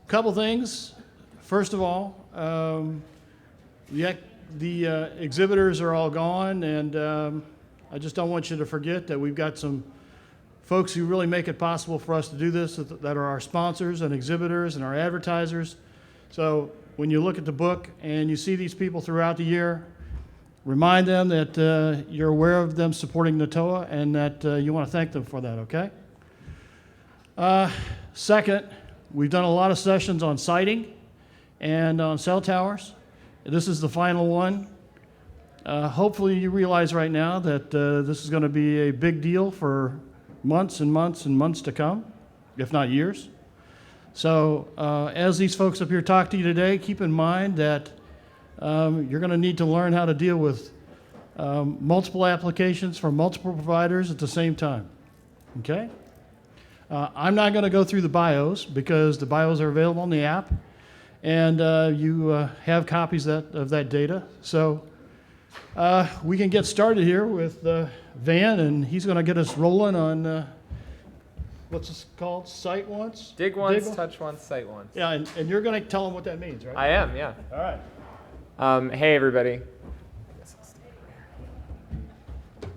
Couple things. First of all, the exhibitors are all gone, and I just don't want you to forget that we've got some folks who really make it possible for us to do this, that are our sponsors and exhibitors and our advertisers. So when you look at the book and you see these people throughout the year, remind them that you're aware of them supporting NATOA and that you want to thank them for that, okay? Second, we've done a lot of sessions on siting and on cell towers. This is the final one. Hopefully you realize right now that this is going to be a big deal for months and months and months to come, if not years. So as these folks up here talk to you today, keep in mind that you're going to need to learn how to deal with multiple applications from multiple providers at the same time, okay? I'm not going to go through the BIOS because the BIOS are available on the app, and you have copies of that data. So we can get started here with Van, and he's going to get us rolling on what's this called? Site once? Dig once, touch once, site once. Yeah, and you're going to tell them what that means, right? I am, yeah. All right. Hey, everybody.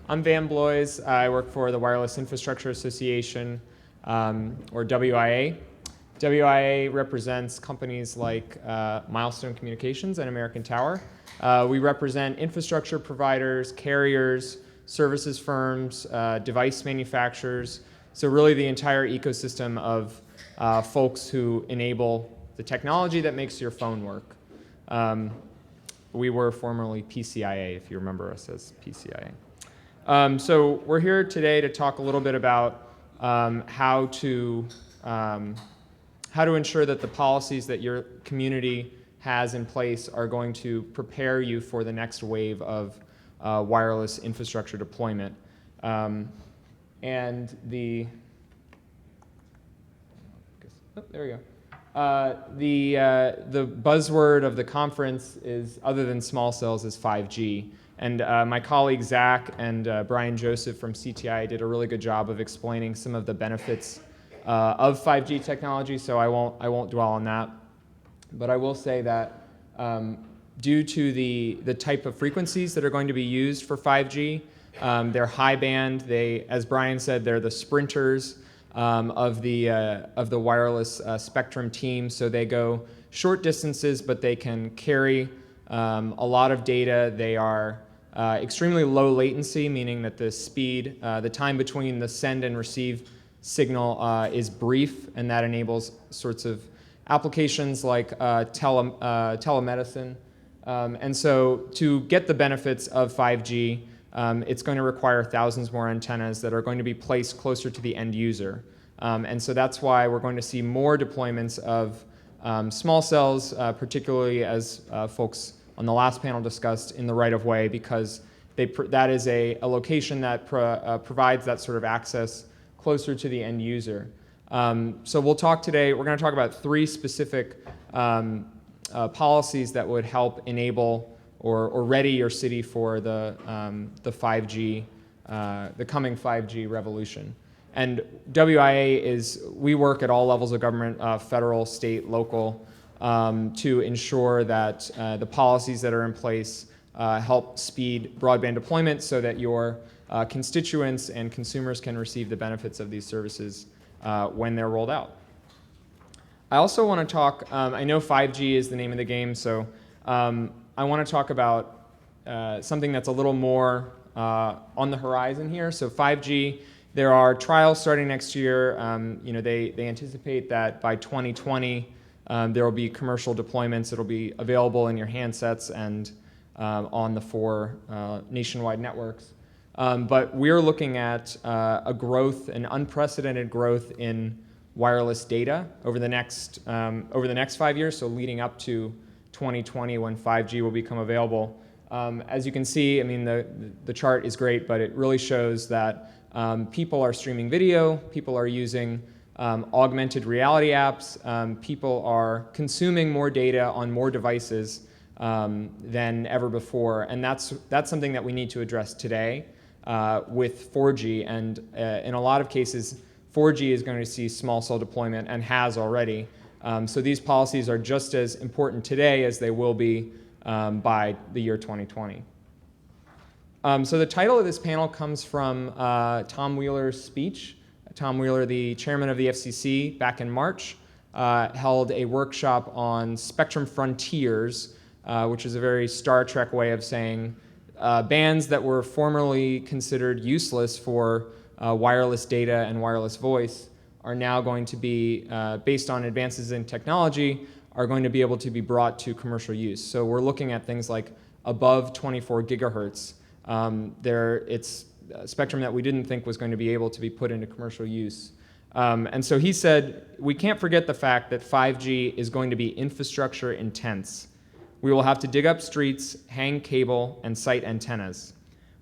I'm Van Bloys. I work for the Wireless Infrastructure Association, or WIA. WIA represents companies like Milestone Communications and American Tower. We represent infrastructure providers, carriers, services firms, device manufacturers, so really the entire ecosystem of folks who enable the technology that makes your phone work. We were formerly PCIA, if you remember us as PCIA. So we're here today to talk a little bit about how to ensure that the policies that your community has in place are going to prepare you for the next wave of wireless infrastructure deployment. And the, there we go. The buzzword of the conference is, other than small cells, is 5G. And my colleague Zach and Brian Joseph from CTI did a really good job of explaining some of the benefits of 5G technology, so I won't dwell on that. But I will say that due to the type of frequencies that are going to be used for 5G, they're high band. As Brian said, they're the sprinters of the wireless spectrum team. So they go short distances, but they can carry a lot of data. They are extremely low latency, meaning that the speed, the time between the send and receive signal is brief, and that enables sorts of applications like telemedicine. And so to get the benefits of 5G, it's going to require thousands more antennas that are going to be placed closer to the end user. And so that's why we're going to see more deployments of small cells, particularly as folks on the last panel discussed, in the right-of-way, because that is a location that provides that sort of access closer to the end user. So we'll talk today, we're going to talk about 3 specific policies that would help enable or ready your city for the 5G, the coming 5G revolution. And WIA we work at all levels of government, federal, state, local, to ensure that the policies that are in place help speed broadband deployment so that your constituents and consumers can receive the benefits of these services when they're rolled out. I also want to talk, I know 5G is the name of the game, so I want to talk about something that's a little more on the horizon here. So 5G, there are trials starting next year. They anticipate that by 2020 there will be commercial deployments. It'll be available in your handsets and on the 4 nationwide networks. But we're looking at an unprecedented growth in wireless data over the next 5 years, so leading up to 2020 when 5G will become available. As you can see, I mean, the chart is great, but it really shows that people are streaming video, people are using augmented reality apps, people are consuming more data on more devices than ever before, and that's something that we need to address today with 4G, and in a lot of cases 4G is going to see small cell deployment and has already. So these policies are just as important today as they will be by the year 2020. So the title of this panel comes from Tom Wheeler's speech. Tom Wheeler, the chairman of the FCC, back in March, held a workshop on spectrum frontiers, which is a very Star Trek way of saying bands that were formerly considered useless for wireless data and wireless voice are now going to be, based on advances in technology, are going to be able to be brought to commercial use. So we're looking at things like above 24 gigahertz. It's a spectrum that we didn't think was going to be able to be put into commercial use. And so he said, we can't forget the fact that 5G is going to be infrastructure intense. We will have to dig up streets, hang cable, and site antennas.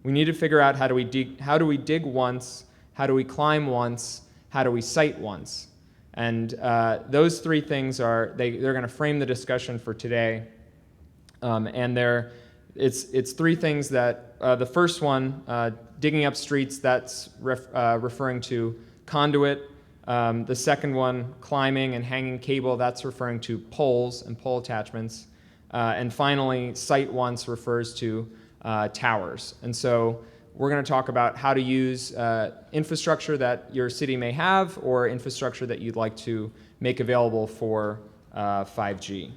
We need to figure out how do we dig once, how do we climb once, how do we site once? And those three things they're going to frame the discussion for today. And it's three things that, the first one, digging up streets, that's referring to conduit. The second one, climbing and hanging cable, that's referring to poles and pole attachments. And finally, site once refers to towers. And so we're going to talk about how to use infrastructure that your city may have or infrastructure that you'd like to make available for 5G.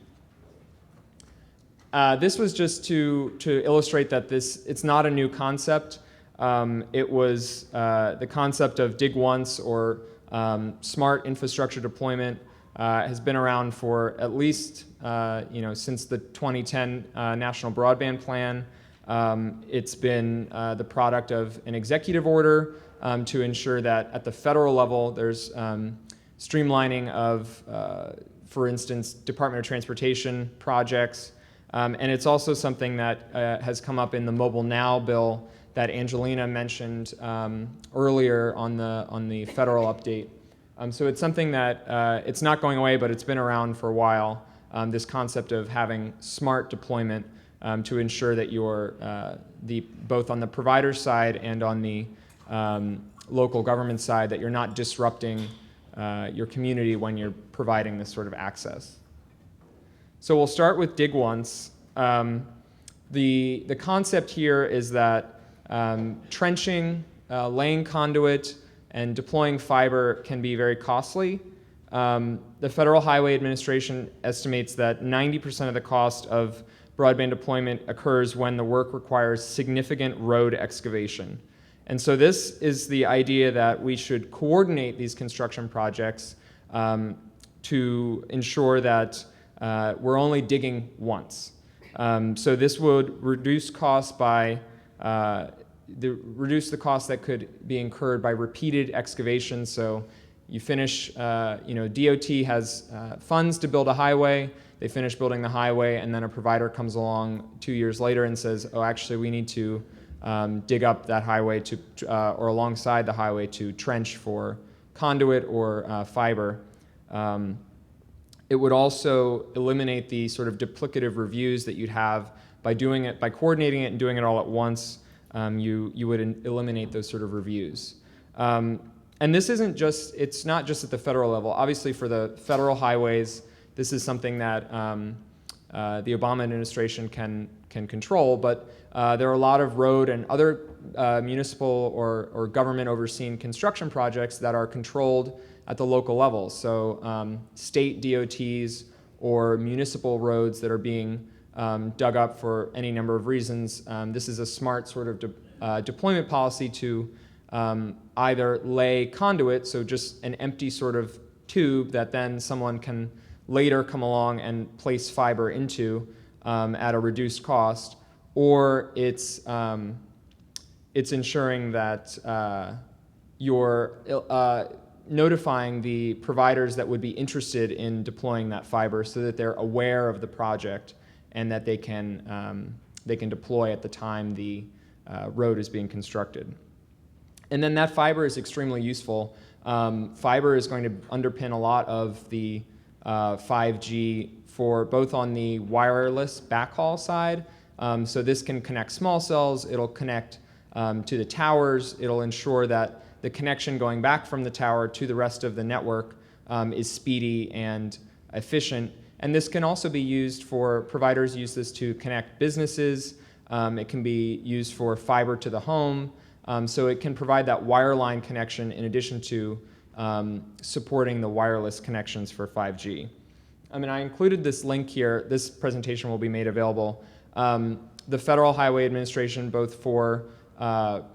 This was just to illustrate that it's not a new concept. It was the concept of dig once or smart infrastructure deployment has been around for at least since the 2010 National Broadband Plan. It's been the product of an executive order to ensure that at the federal level there's streamlining of, for instance, Department of Transportation projects. And it's also something that has come up in the Mobile Now bill that Angelina mentioned earlier on the federal update. So it's something that it's not going away, but it's been around for a while, this concept of having smart deployment to ensure that you're both on the provider side and on the local government side, that you're not disrupting your community when you're providing this sort of access. So we'll start with dig once. The concept here is that trenching, laying conduit, and deploying fiber can be very costly. The Federal Highway Administration estimates that 90% of the cost of broadband deployment occurs when the work requires significant road excavation. And so this is the idea that we should coordinate these construction projects to ensure that we're only digging once. So this would reduce costs by reduce the cost that could be incurred by repeated excavation. So you finish, DOT has funds to build a highway. They finish building the highway, and then a provider comes along 2 years later and says, oh, actually, we need to dig up that highway or alongside the highway to trench for conduit or fiber. It would also eliminate the sort of duplicative reviews that you'd have by doing it, by coordinating it and doing it all at once. You would eliminate those sort of reviews. And this it's not just at the federal level. Obviously, for the federal highways, this is something that the Obama administration can control, but there are a lot of road and other municipal or government overseen construction projects that are controlled at the local level. So state DOTs or municipal roads that are being dug up for any number of reasons. This is a smart sort of deployment policy to either lay conduit, so just an empty sort of tube that then someone can later come along and place fiber into at a reduced cost, or it's ensuring that you're notifying the providers that would be interested in deploying that fiber so that they're aware of the project and that they can deploy at the time the road is being constructed. And then that fiber is extremely useful. Fiber is going to underpin a lot of the 5G for both on the wireless backhaul side. So this can connect small cells. It'll connect to the towers. It'll ensure that the connection going back from the tower to the rest of the network is speedy and efficient. And this can also be used for, providers use this to connect businesses. It can be used for fiber to the home. So it can provide that wireline connection in addition to supporting the wireless connections for 5G. I included this link here. This presentation will be made available. The Federal Highway Administration, both for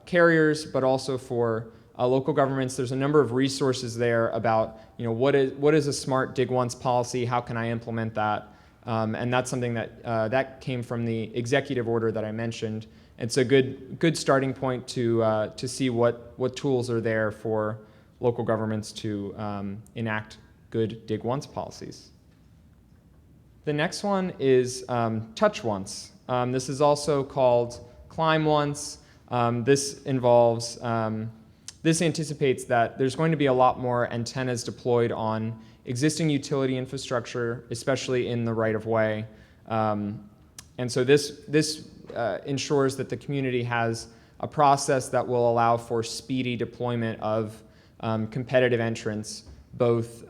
carriers, but also for local governments, there's a number of resources there about what is a smart dig once policy, how can I implement that, and that's something that came from the executive order that I mentioned. It's a good starting point to see what tools are there for local governments to enact good dig once policies. The next one is touch once. This is also called climb once. This involves, this anticipates that there's going to be a lot more antennas deployed on existing utility infrastructure, especially in the right-of-way. And so this ensures that the community has a process that will allow for speedy deployment of competitive entrants, both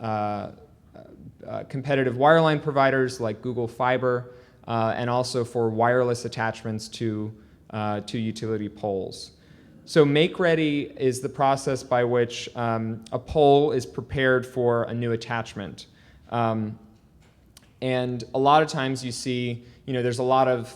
competitive wireline providers like Google Fiber, and also for wireless attachments to utility poles. So make-ready is the process by which a pole is prepared for a new attachment. And a lot of times you see, there's a lot of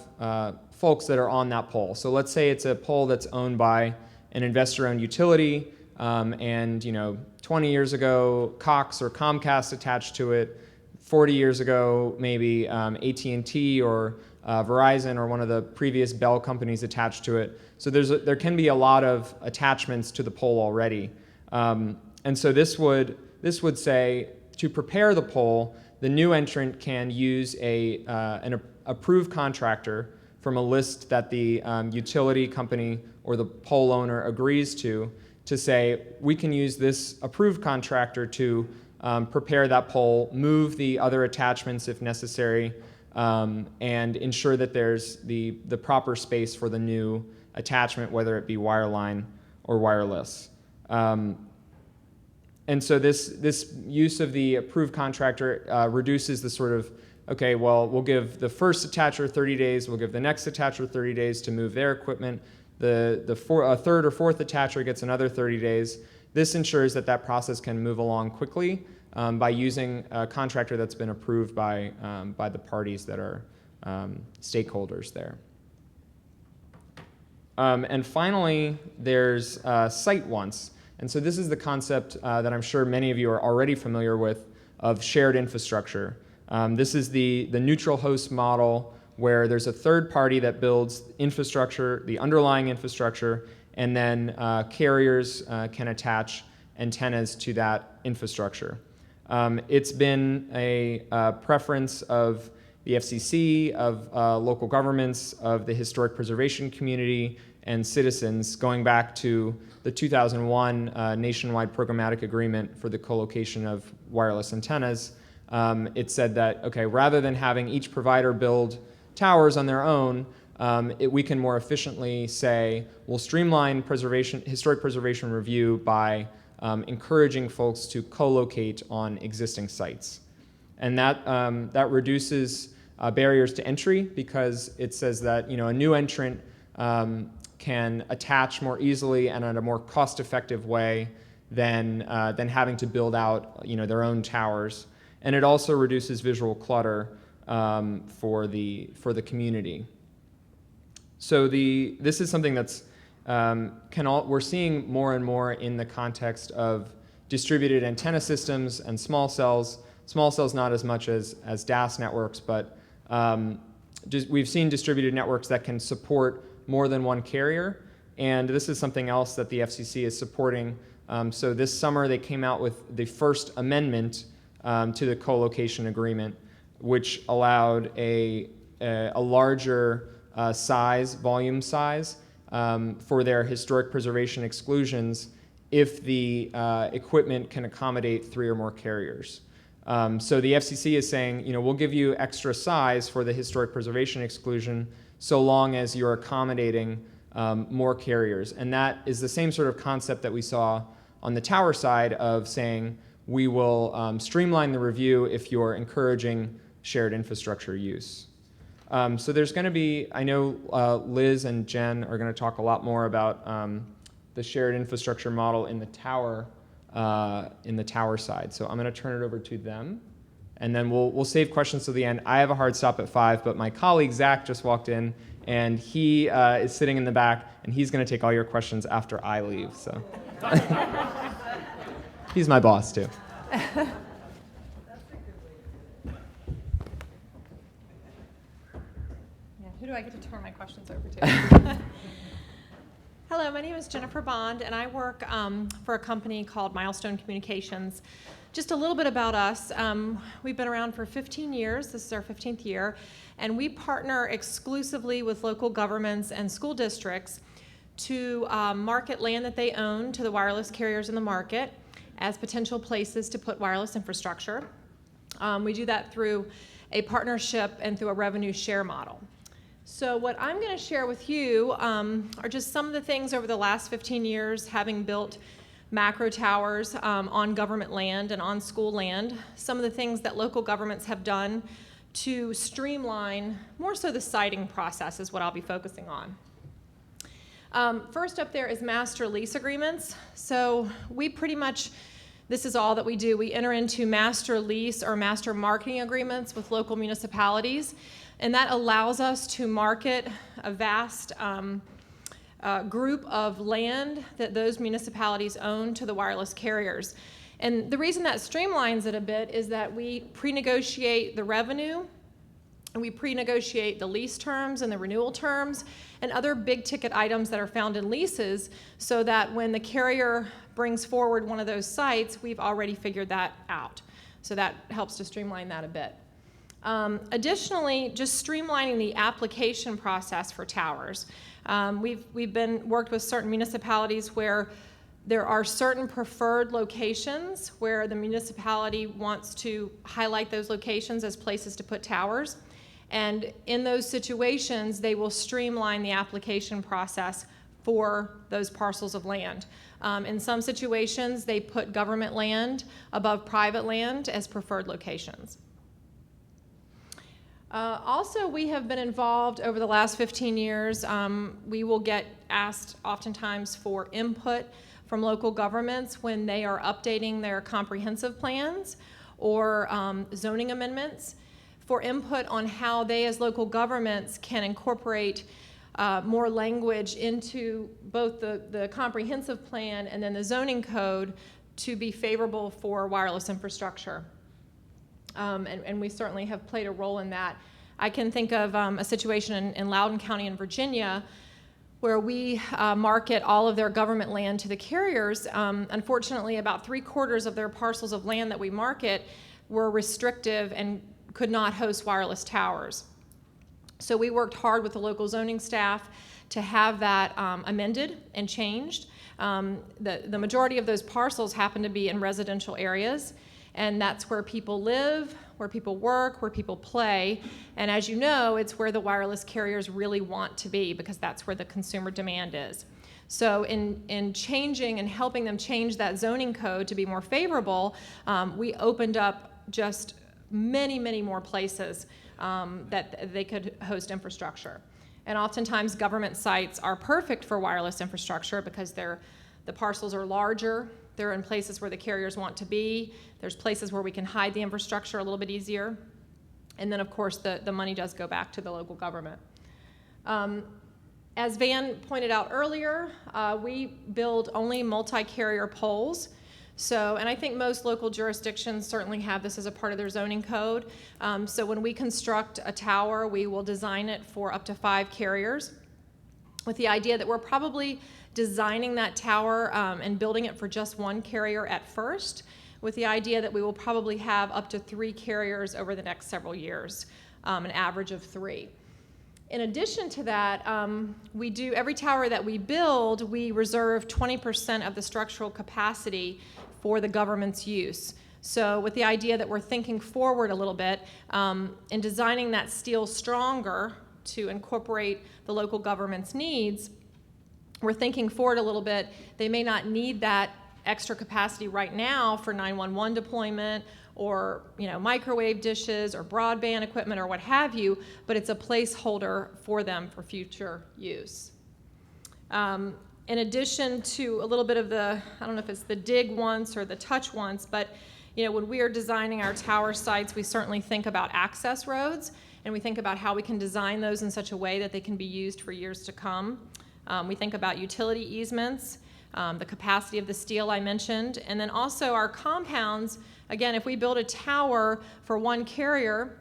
folks that are on that pole. So let's say it's a pole that's owned by an investor-owned utility, and 20 years ago, Cox or Comcast attached to it. 40 years ago, maybe AT&T or Verizon or one of the previous Bell companies attached to it. So there can be a lot of attachments to the pole already. And so this would say, to prepare the pole, the new entrant can use an approved contractor from a list that the utility company or the pole owner agrees to say, we can use this approved contractor to prepare that pole, move the other attachments if necessary, and ensure that there's the proper space for the new attachment, whether it be wireline or wireless. And so this use of the approved contractor reduces the sort of, okay, well, we'll give the first attacher 30 days, we'll give the next attacher 30 days to move their equipment, the third or fourth attacher gets another 30 days. This ensures that process can move along quickly by using a contractor that's been approved by the parties that are stakeholders there. And finally, there's site once. And so this is the concept that I'm sure many of you are already familiar with of shared infrastructure. This is the neutral host model where there's a third party that builds infrastructure, the underlying infrastructure, and then carriers can attach antennas to that infrastructure. It's been a preference of the FCC, of local governments, of the historic preservation community, and citizens going back to the 2001 nationwide programmatic agreement for the co-location of wireless antennas. It said that, okay, rather than having each provider build towers on their own, we can more efficiently say, we'll streamline historic preservation review by encouraging folks to co-locate on existing sites. And that reduces barriers to entry because it says that a new entrant can attach more easily and in a more cost-effective way than having to build out their own towers. And it also reduces visual clutter for the community. So this is something that's we're seeing more and more in the context of distributed antenna systems and small cells. Small cells not as much as DAS networks, but we've seen distributed networks that can support more than one carrier. And this is something else that the FCC is supporting. So this summer they came out with the first amendment to the co-location agreement, which allowed a larger volume size for their historic preservation exclusions if the equipment can accommodate 3 or more carriers. So the FCC is saying, we'll give you extra size for the historic preservation exclusion so long as you're accommodating more carriers. And that is the same sort of concept that we saw on the tower side of saying, we will streamline the review if you're encouraging shared infrastructure use. So there's going to be, I know Liz and Jen are going to talk a lot more about the shared infrastructure model in the tower side. So I'm going to turn it over to them, and then we'll save questions till the end. I have a hard stop at 5, but my colleague Zach just walked in, and he is sitting in the back, and he's going to take all your questions after I leave. So he's my boss too. Who do I get to turn my questions over to? Hello, my name is Jennifer Bond, and I work for a company called Milestone Communications. Just a little bit about us. We've been around for 15 years. This is our 15th year, and we partner exclusively with local governments and school districts to market land that they own to the wireless carriers in the market as potential places to put wireless infrastructure. We do that through a partnership and through a revenue share model. So what I'm going to share with you are just some of the things over the last 15 years, having built macro towers on government land and on school land, some of the things that local governments have done to streamline more so the siting process is what I'll be focusing on. First up there is master lease agreements. So we pretty much, this is all that we do. We enter into master lease or master marketing agreements with local municipalities, and that allows us to market a vast group of land that those municipalities own to the wireless carriers. And the reason that streamlines it a bit is that we pre-negotiate the revenue, and we pre-negotiate the lease terms and the renewal terms and other big ticket items that are found in leases, so that when the carrier brings forward one of those sites, we've already figured that out. So that helps to streamline that a bit. Additionally, just streamlining the application process for towers. We've worked with certain municipalities where there are certain preferred locations where the municipality wants to highlight those locations as places to put towers. And in those situations, they will streamline the application process for those parcels of land. In some situations, they put government land above private land as preferred locations. Also, we have been involved over the last 15 years. We will get asked oftentimes for input from local governments when they are updating their comprehensive plans or zoning amendments, for input on how they as local governments can incorporate more language into both the comprehensive plan and then the zoning code to be favorable for wireless infrastructure. And we certainly have played a role in that. I can think of a situation in Loudoun County in Virginia where we market all of their government land to the carriers. Unfortunately, about 3/4 of their parcels of land that we market were restrictive and could not host wireless towers. So we worked hard with the local zoning staff to have that amended and changed. The majority of those parcels happen to be in residential areas, and that's where people live, where people work, where people play. And as you know, it's where the wireless carriers really want to be because that's where the consumer demand is. So in changing and helping them change that zoning code to be more favorable, we opened up just many, many more places that they could host infrastructure. And oftentimes government sites are perfect for wireless infrastructure because the parcels are larger, they're in places where the carriers want to be, there's places where we can hide the infrastructure a little bit easier, and then of course the money does go back to the local government. As Van pointed out earlier, we build only multi-carrier poles. So, and I think most local jurisdictions certainly have this as a part of their zoning code. So when we construct a tower, we will design it for up to 5 carriers with the idea that we're probably designing that tower and building it for just 1 carrier at first, with the idea that we will probably have up to 3 carriers over the next several years, an average of 3. In addition to that, every tower that we build, we reserve 20% of the structural capacity for the government's use. So with the idea that we're thinking forward a little bit in designing that steel stronger to incorporate the local government's needs, we're thinking forward a little bit. They may not need that extra capacity right now for 911 deployment or microwave dishes or broadband equipment or what have you, but it's a placeholder for them for future use. In addition to a little bit of the, I don't know if it's the dig once or the touch once, but when we are designing our tower sites, we certainly think about access roads, and we think about how we can design those in such a way that they can be used for years to come. We think about utility easements, the capacity of the steel I mentioned, and then also our compounds. Again, if we build a tower for one carrier,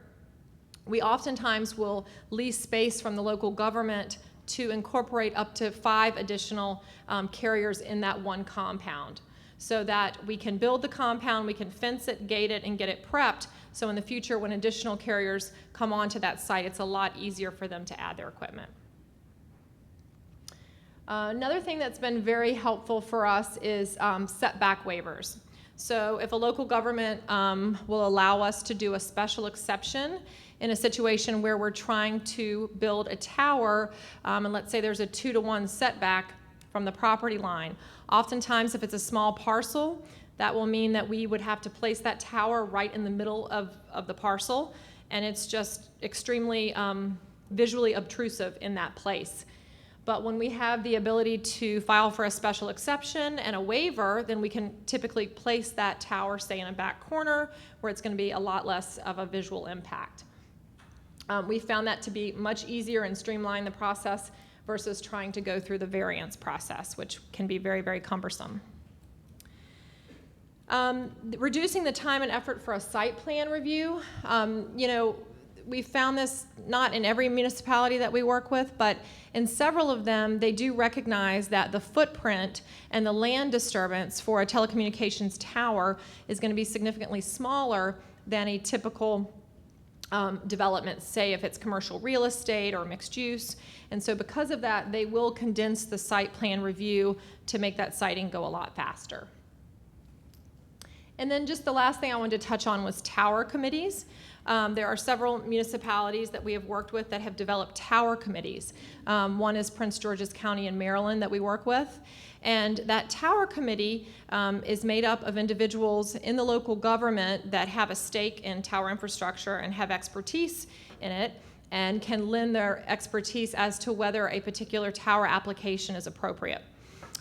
we oftentimes will lease space from the local government to incorporate up to 5 additional carriers in that one compound, so that we can build the compound, we can fence it, gate it, and get it prepped, so in the future when additional carriers come onto that site, it's a lot easier for them to add their equipment. Another thing that's been very helpful for us is setback waivers. So if a local government will allow us to do a special exception in a situation where we're trying to build a tower, and let's say there's a 2-to-1 setback from the property line. Oftentimes, if it's a small parcel, that will mean that we would have to place that tower right in the middle of the parcel, and it's just extremely visually obtrusive in that place. But when we have the ability to file for a special exception and a waiver, then we can typically place that tower, say, in a back corner where it's going to be a lot less of a visual impact. We found that to be much easier and streamline the process versus trying to go through the variance process, which can be very, very cumbersome. Reducing the time and effort for a site plan review. We found this not in every municipality that we work with, but in several of them, they do recognize that the footprint and the land disturbance for a telecommunications tower is going to be significantly smaller than a typical development, say if it's commercial real estate or mixed use. And so because of that, they will condense the site plan review to make that siting go a lot faster. And then just the last thing I wanted to touch on was tower committees. There are several municipalities that we have worked with that have developed tower committees. One is Prince George's County in Maryland that we work with. And that tower committee is made up of individuals in the local government that have a stake in tower infrastructure and have expertise in it and can lend their expertise as to whether a particular tower application is appropriate,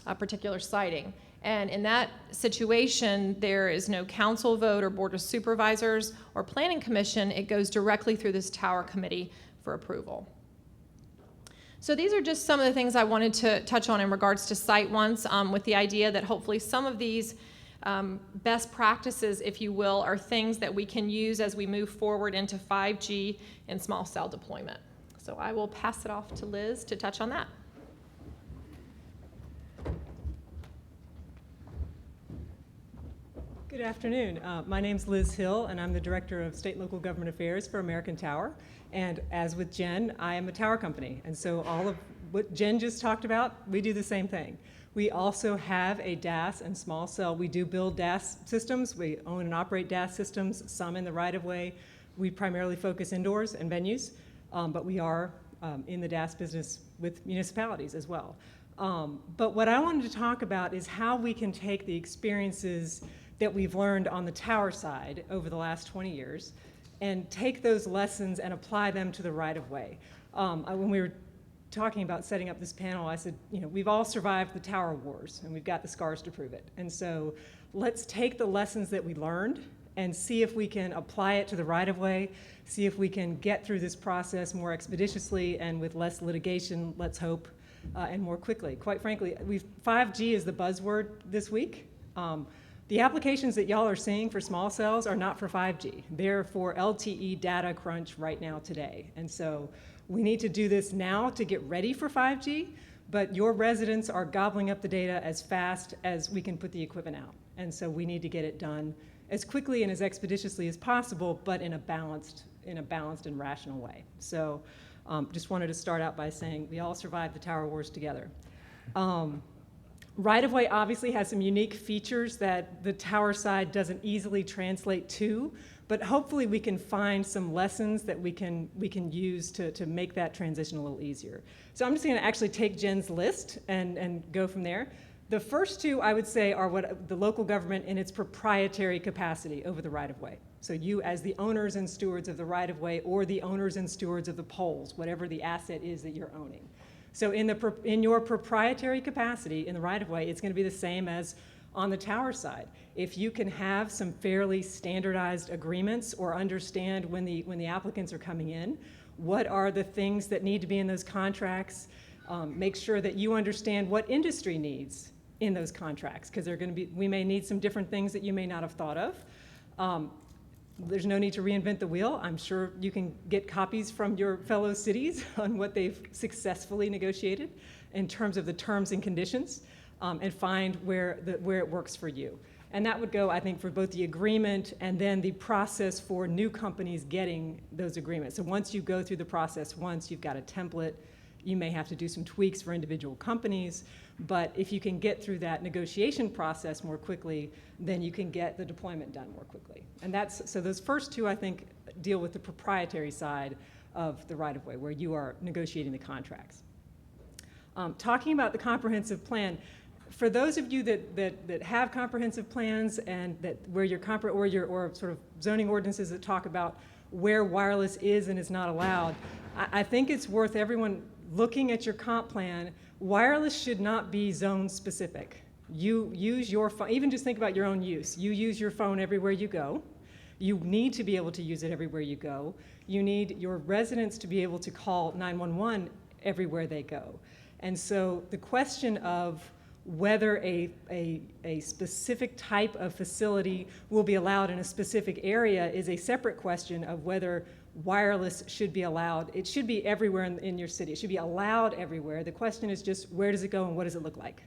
a particular siting. And in that situation, there is no council vote or board of supervisors or planning commission. It goes directly through this tower committee for approval. So these are just some of the things I wanted to touch on in regards to Site Once, with the idea that hopefully some of these best practices, if you will, are things that we can use as we move forward into 5G and small cell deployment. So I will pass it off to Liz to touch on that. Good afternoon. My name's Liz Hill, and I'm the Director of State and Local Government Affairs for American Tower. And as with Jen, I am a tower company. And so all of what Jen just talked about, we do the same thing. We also have a DAS and small cell. We do build DAS systems. We own and operate DAS systems, some in the right-of-way. We primarily focus indoors and venues, but we are in the DAS business with municipalities as well. But what I wanted to talk about is how we can take the experiences that we've learned on the tower side over the last 20 years and take those lessons and apply them to the right-of-way. When we were talking about setting up this panel, I said, we've all survived the tower wars and we've got the scars to prove it. And so let's take the lessons that we learned and see if we can apply it to the right-of-way, see if we can get through this process more expeditiously and with less litigation, let's hope, and more quickly. Quite frankly, 5G is the buzzword this week. The applications that y'all are seeing for small cells are not for 5G. They're for LTE data crunch right now today. And so we need to do this now to get ready for 5G, but your residents are gobbling up the data as fast as we can put the equipment out. And so we need to get it done as quickly and as expeditiously as possible, but in a balanced and rational way. So just wanted to start out by saying we all survived the tower wars together. Right-of-way obviously has some unique features that the tower side doesn't easily translate to, but hopefully we can find some lessons that we can use to make that transition a little easier. So I'm just going to actually take Jen's list and go from there. The first two, I would say, are what the local government in its proprietary capacity over the right-of-way. So you as the owners and stewards of the right-of-way, or the owners and stewards of the poles, whatever the asset is that you're owning. So in your proprietary capacity in the right-of-way, it's going to be the same as on the tower side. If you can have some fairly standardized agreements, or understand when the applicants are coming in, what are the things that need to be in those contracts, make sure that you understand what industry needs in those contracts, because we may need some different things that you may not have thought of. There's no need to reinvent the wheel. I'm sure you can get copies from your fellow cities on what they've successfully negotiated in terms of the terms and conditions, and find where it works for you. And that would go, I think, for both the agreement and then the process for new companies getting those agreements. So once you go through the process, once you've got a template, you may have to do some tweaks for individual companies, but if you can get through that negotiation process more quickly, then you can get the deployment done more quickly. And so those first two, I think, deal with the proprietary side of the right-of-way, where you are negotiating the contracts. Talking about the comprehensive plan, for those of you that have comprehensive plans and where or sort of zoning ordinances that talk about where wireless is and is not allowed, I think it's worth everyone looking at your comp plan. Wireless should not be zone specific. You use your phone, even just think about your own use. You use your phone everywhere you go. You need to be able to use it everywhere you go. You need your residents to be able to call 911 everywhere they go. And so the question of whether a specific type of facility will be allowed in a specific area is a separate question of whether wireless should be allowed. It should be everywhere in your city. It should be allowed everywhere. The question is just, where does it go and what does it look like?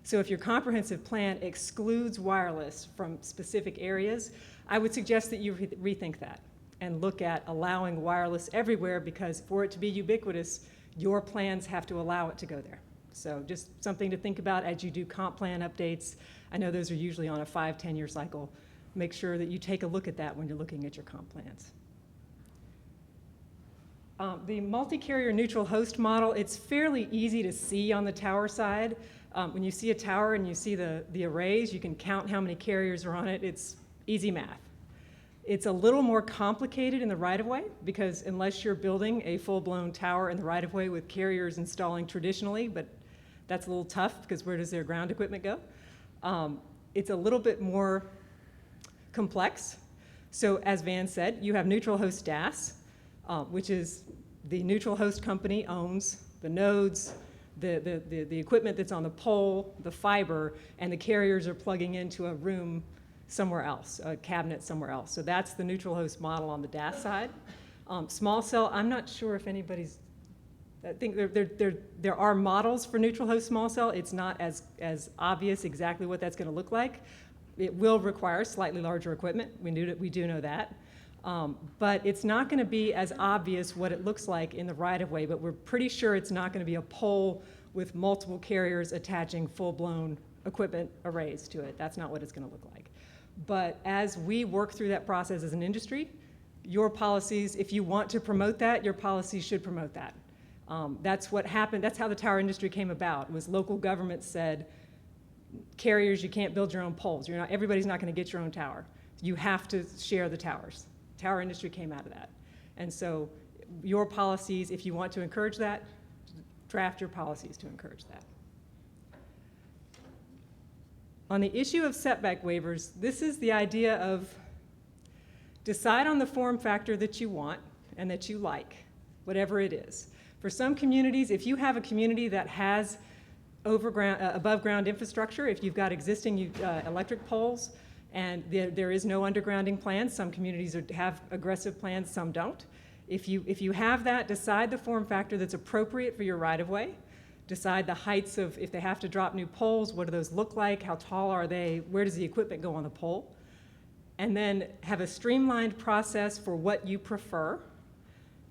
So if your comprehensive plan excludes wireless from specific areas, I would suggest that you rethink that and look at allowing wireless everywhere, because for it to be ubiquitous, your plans have to allow it to go there. So just something to think about as you do comp plan updates. I know those are usually on a 5-10 year cycle. Make sure that you take a look at that when you're looking at your comp plans. The multi-carrier neutral host model, it's fairly easy to see on the tower side. When you see a tower and you see the arrays, you can count how many carriers are on it. It's easy math. It's a little more complicated in the right-of-way, because unless you're building a full-blown tower in the right-of-way with carriers installing traditionally, but that's a little tough because where does their ground equipment go? It's a little bit more complex. So as Van said, you have neutral host DAS, which is the neutral host company owns the nodes, the equipment that's on the pole, the fiber, and the carriers are plugging into a room somewhere else, a cabinet somewhere else. So that's the neutral host model on the DAS side. Small cell, I'm not sure if anybody's, I think there are models for neutral host small cell. It's not as obvious exactly what that's going to look like. It will require slightly larger equipment. We do know that. But it's not going to be as obvious what it looks like in the right-of-way, but we're pretty sure it's not going to be a pole with multiple carriers attaching full-blown equipment arrays to it. That's not what it's going to look like. But as we work through that process as an industry, your policies, if you want to promote that, your policies should promote that. That's what happened. That's how the tower industry came about, was local governments said, carriers, you can't build your own poles. Everybody's not going to get your own tower. You have to share the towers. Tower industry came out of that. And so your policies, if you want to encourage that, draft your policies to encourage that. On the issue of setback waivers, this is the idea of decide on the form factor that you want and that you like, whatever it is. For some communities, if you have a community that has above ground infrastructure, if you've got existing electric poles and there is no undergrounding plans, some communities have aggressive plans, some don't. If you have that, decide the form factor that's appropriate for your right-of-way. Decide the heights of, if they have to drop new poles, what do those look like? How tall are they? Where does the equipment go on the pole? And then have a streamlined process for what you prefer,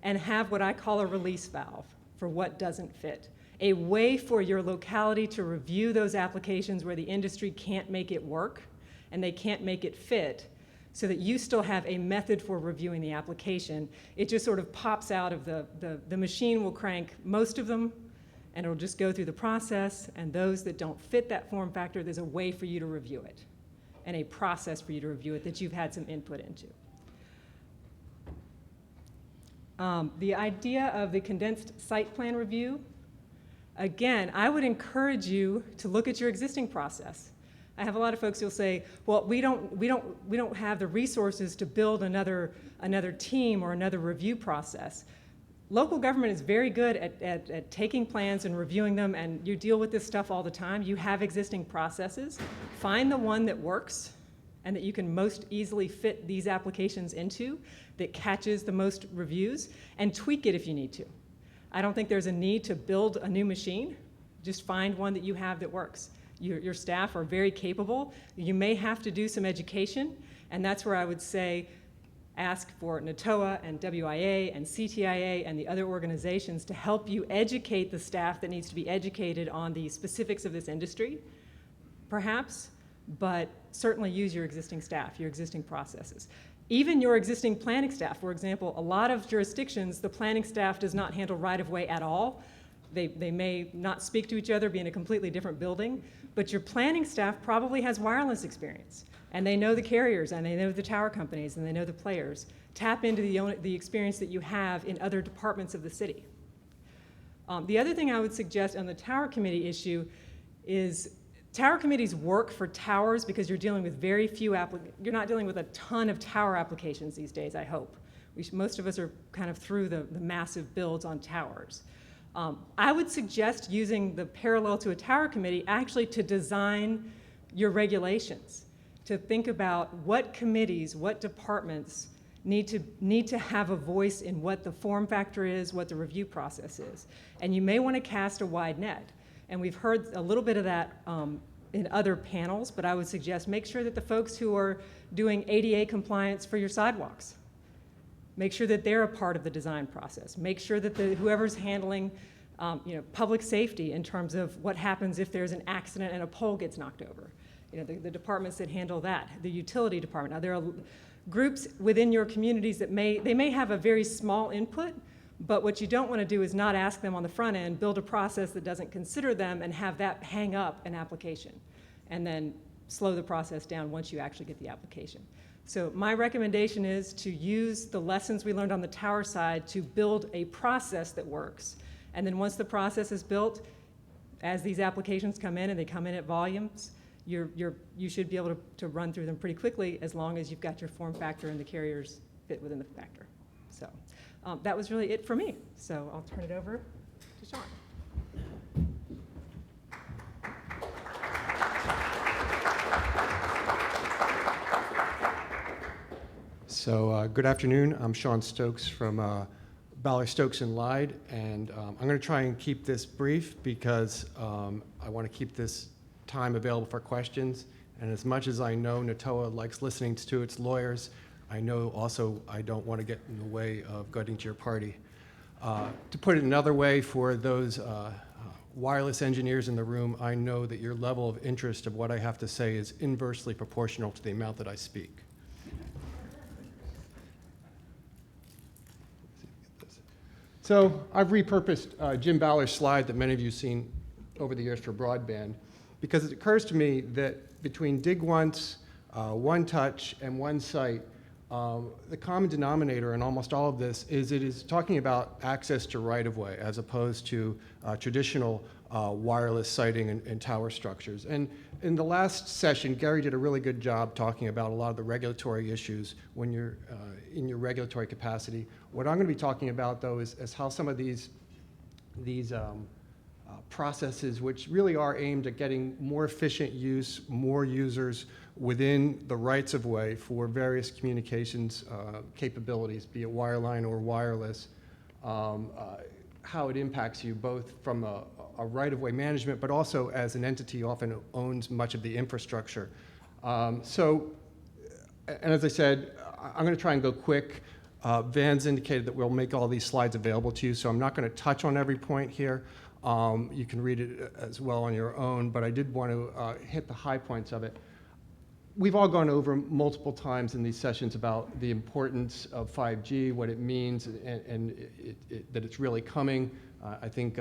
and have what I call a release valve for what doesn't fit. A way for your locality to review those applications where the industry can't make it work and they can't make it fit, so that you still have a method for reviewing the application. It just sort of pops out of the machine will crank most of them, And it'll just go through the process, and those that don't fit that form factor, there's a way for you to review it, and a process for you to review it that you've had some input into. The idea of the condensed site plan review, again, I would encourage you to look at your existing process. I have a lot of folks who'll say, well, we don't have the resources to build another team or another review process. Local government is very good at taking plans and reviewing them, and you deal with this stuff all the time. You have existing processes. Find the one that works and that you can most easily fit these applications into, that catches the most reviews, and tweak it if you need to. I don't think there's a need to build a new machine. Just find one that you have that works. Your staff are very capable. You may have to do some education, and that's where I would say ask for NATOA and WIA and CTIA and the other organizations to help you educate the staff that needs to be educated on the specifics of this industry, perhaps, but certainly use your existing staff, your existing processes. Even your existing planning staff, for example, a lot of jurisdictions, the planning staff does not handle right-of-way at all. They may not speak to each other, be in a completely different building, but your planning staff probably has wireless experience, and they know the carriers, and they know the tower companies, and they know the players. Tap into the experience that you have in other departments of the city. The other thing I would suggest on the tower committee issue is tower committees work for towers because you're dealing with very few you're not dealing with a ton of tower applications these days, I hope. Most of us are kind of through the massive builds on towers. I would suggest using the parallel to a tower committee actually to design your regulations, to think about what committees, what departments need to have a voice in what the form factor is, what the review process is. And you may want to cast a wide net. And we've heard a little bit of that in other panels, but I would suggest make sure that the folks who are doing ADA compliance for your sidewalks, make sure that they're a part of the design process. Make sure that whoever's handling public safety in terms of what happens if there's an accident and a pole gets knocked over. The departments that handle that, the utility department. Now, there are groups within your communities that may have a very small input, but what you don't want to do is not ask them on the front end, build a process that doesn't consider them, and have that hang up an application, and then slow the process down once you actually get the application. So my recommendation is to use the lessons we learned on the tower side to build a process that works. And then once the process is built, as these applications come in and they come in at volumes, you should be able to run through them pretty quickly as long as you've got your form factor and the carriers fit within the factor. So that was really it for me. So I'll turn it over to Sean. So good afternoon. I'm Sean Stokes from Ballard Stokes and Lyde, and I'm going to try and keep this brief because I want to keep this time available for questions. And as much as I know NATOA likes listening to its lawyers, I know also I don't want to get in the way of getting to your party. To put it another way, for those wireless engineers in the room, I know that your level of interest of what I have to say is inversely proportional to the amount that I speak. So I've repurposed Jim Ballard's slide that many of you have seen over the years for broadband, because it occurs to me that between dig once, one touch, and one site, the common denominator in almost all of this is it is talking about access to right-of-way as opposed to traditional wireless siting and tower structures. And in the last session, Gary did a really good job talking about a lot of the regulatory issues when you're in your regulatory capacity. What I'm going to be talking about, though, is how some of these processes, which really are aimed at getting more efficient use, more users within the rights of way for various communications capabilities, be it wireline or wireless, how it impacts you both from a right-of-way management, but also as an entity often owns much of the infrastructure. And as I said, I'm going to try and go quick. Van's indicated that we'll make all these slides available to you, so I'm not going to touch on every point here. You can read it as well on your own, but I did want to hit the high points of it. We've all gone over multiple times in these sessions about the importance of 5G, what it means, and that it's really coming. I think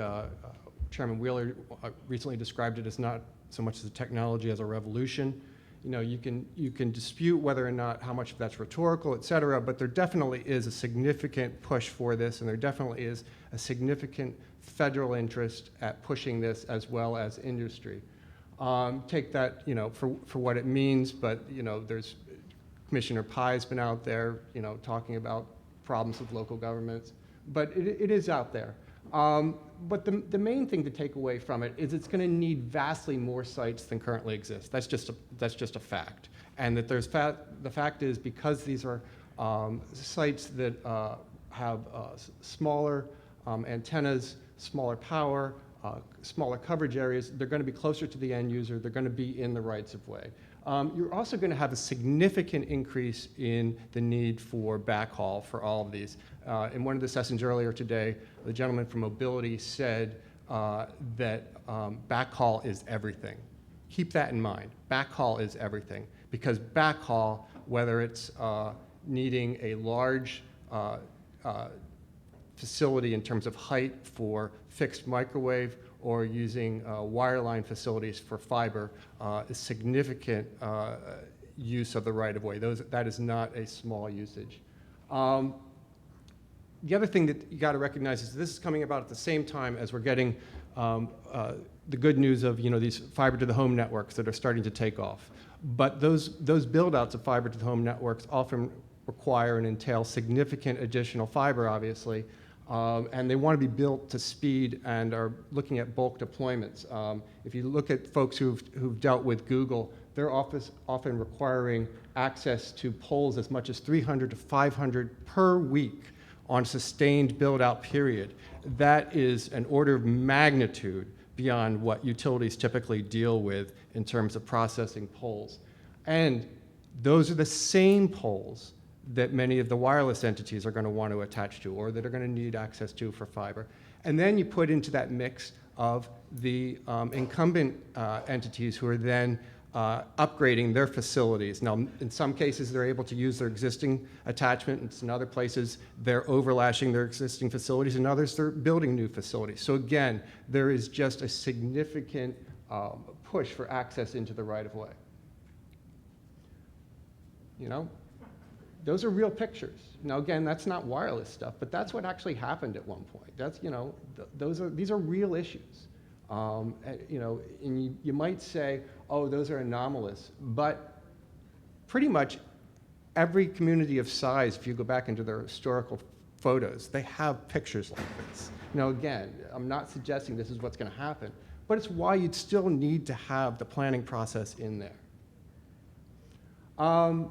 Chairman Wheeler recently described it as not so much as a technology as a revolution. You know, you can dispute whether or not how much of that's rhetorical, et cetera, but there definitely is a significant push for this, and there definitely is a significant federal interest at pushing this as well as industry. Take that, you know, for what it means, but, you know, there's Commissioner Pye's been out there, you know, talking about problems with local governments, but it is out there. But the main thing to take away from it is it's going to need vastly more sites than currently exist. That's just a fact. And that the fact is, because these are sites that have smaller antennas, smaller power, smaller coverage areas, they're going to be closer to the end user. They're going to be in the rights of way. You're also going to have a significant increase in the need for backhaul for all of these. In one of the sessions earlier today, the gentleman from Mobility said that backhaul is everything. Keep that in mind. Backhaul is everything, because backhaul, whether it's needing a large facility in terms of height for fixed microwave or using wireline facilities for fiber, is significant use of the right-of-way. That is not a small usage. The other thing that you got to recognize is this is coming about at the same time as we're getting the good news of, you know, these fiber-to-the-home networks that are starting to take off. But those build-outs of fiber-to-the-home networks often require and entail significant additional fiber, obviously, and they want to be built to speed and are looking at bulk deployments. If you look at folks who've dealt with Google, they're often requiring access to poles as much as 300 to 500 per week on a sustained build-out period. That is an order of magnitude beyond what utilities typically deal with in terms of processing poles. And those are the same poles that many of the wireless entities are going to want to attach to, or that are going to need access to for fiber. And then you put into that mix of the incumbent entities who are then upgrading their facilities. Now, in some cases, they're able to use their existing attachments. In other places, they're overlashing their existing facilities. In others, they're building new facilities. So again, there is just a significant push for access into the right-of-way. You know, those are real pictures. Now, again, that's not wireless stuff, but that's what actually happened at one point. That's, you know, these are real issues. You know, and you might say, oh, those are anomalous, but pretty much every community of size, if you go back into their historical photos, they have pictures like this. Now, again, I'm not suggesting this is what's going to happen, but it's why you'd still need to have the planning process in there. An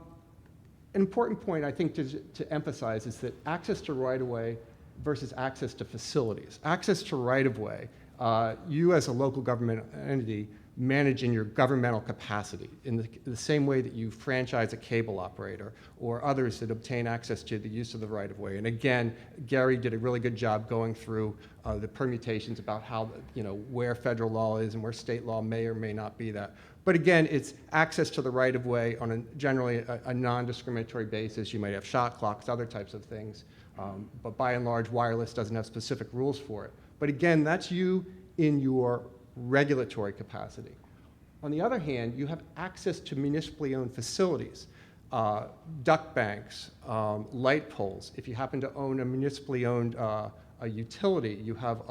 important point, I think, to emphasize is that access to right-of-way versus access to facilities. Access to right-of-way, you as a local government entity manage in your governmental capacity in the same way that you franchise a cable operator or others that obtain access to the use of the right-of-way. And again, Gary did a really good job going through the permutations about how, you know, where federal law is and where state law may or may not be that. But again, it's access to the right-of-way on generally a non-discriminatory basis. You might have shot clocks, other types of things. But by and large, wireless doesn't have specific rules for it. But again, that's you in your regulatory capacity. On the other hand, you have access to municipally owned facilities, duct banks, light poles. If you happen to own a municipally owned a utility, you have